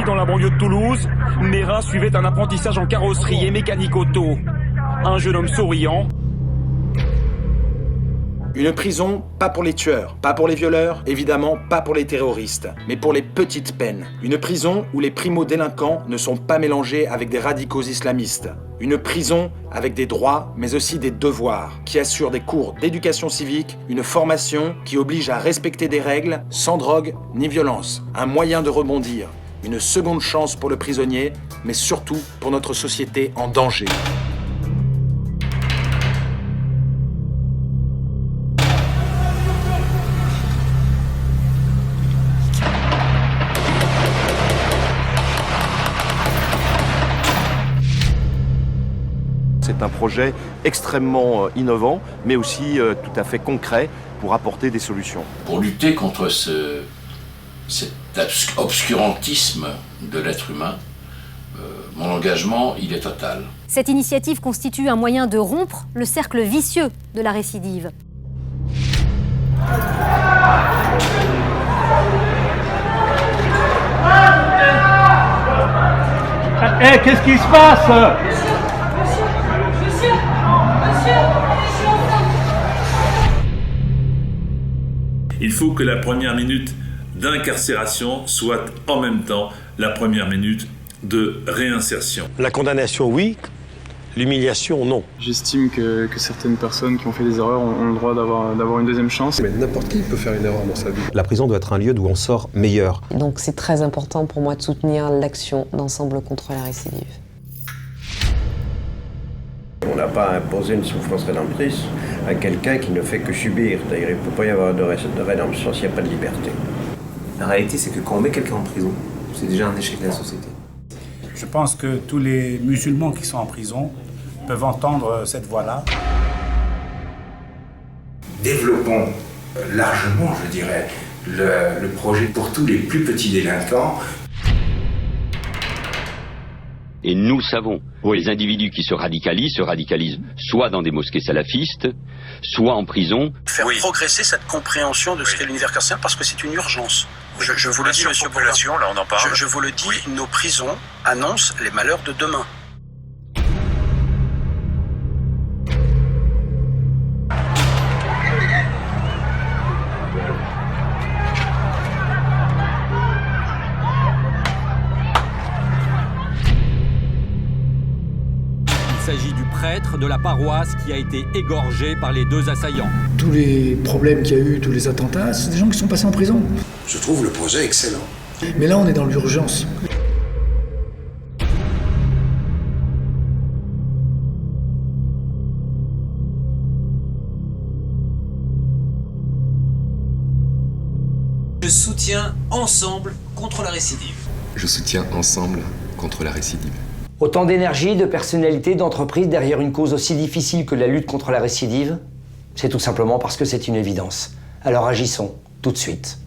dans la banlieue de Toulouse, Nérin suivait un apprentissage en carrosserie et mécanique auto. Un jeune homme souriant. Une prison, pas pour les tueurs, pas pour les violeurs, évidemment pas pour les terroristes, mais pour les petites peines. Une prison où les primo-délinquants ne sont pas mélangés avec des radicaux islamistes. Une prison avec des droits, mais aussi des devoirs, qui assure des cours d'éducation civique, une formation qui oblige à respecter des règles, sans drogue ni violence. Un moyen de rebondir, une seconde chance pour le prisonnier, mais surtout pour notre société en danger. C'est un projet extrêmement innovant, mais aussi tout à fait concret pour apporter des solutions. Pour lutter contre cet obscurantisme de l'être humain, mon engagement, il est total. Cette initiative constitue un moyen de rompre le cercle vicieux de la récidive. Hé, qu'est-ce qui se passe ? Il faut que la première minute d'incarcération soit en même temps la première minute de réinsertion. La condamnation, oui. L'humiliation, non. J'estime que certaines personnes qui ont fait des erreurs ont le droit d'avoir une deuxième chance. Mais n'importe qui peut faire une erreur dans sa vie. La prison doit être un lieu d'où on sort meilleur. Donc c'est très important pour moi de soutenir l'action d'ensemble contre la récidive. On n'a pas imposé une souffrance rédemptrice à quelqu'un qui ne fait que subir. D'ailleurs, il ne peut pas y avoir de rédemption s'il n'y a pas de liberté. La réalité, c'est que quand on met quelqu'un en prison, c'est déjà un échec de la société. Je pense que tous les musulmans qui sont en prison peuvent entendre cette voix-là. Développons largement, je dirais, le projet pour tous les plus petits délinquants. Et nous savons, les individus qui se radicalisent soit dans des mosquées salafistes, soit en prison. Faire progresser cette compréhension de ce qu'est l'univers carcéral parce que c'est une urgence. Je vous le dis, monsieur population, là on en parle. Je vous le dis, nos prisons annoncent les malheurs de demain. Il s'agit du prêtre de la paroisse qui a été égorgé par les deux assaillants. Tous les problèmes qu'il y a eu, tous les attentats, c'est des gens qui sont passés en prison. Je trouve le projet excellent. Mais là, on est dans l'urgence. Je soutiens Ensemble contre la récidive. Je soutiens Ensemble contre la récidive. Autant d'énergie, de personnalité, d'entreprise derrière une cause aussi difficile que la lutte contre la récidive, c'est tout simplement parce que c'est une évidence. Alors agissons, tout de suite.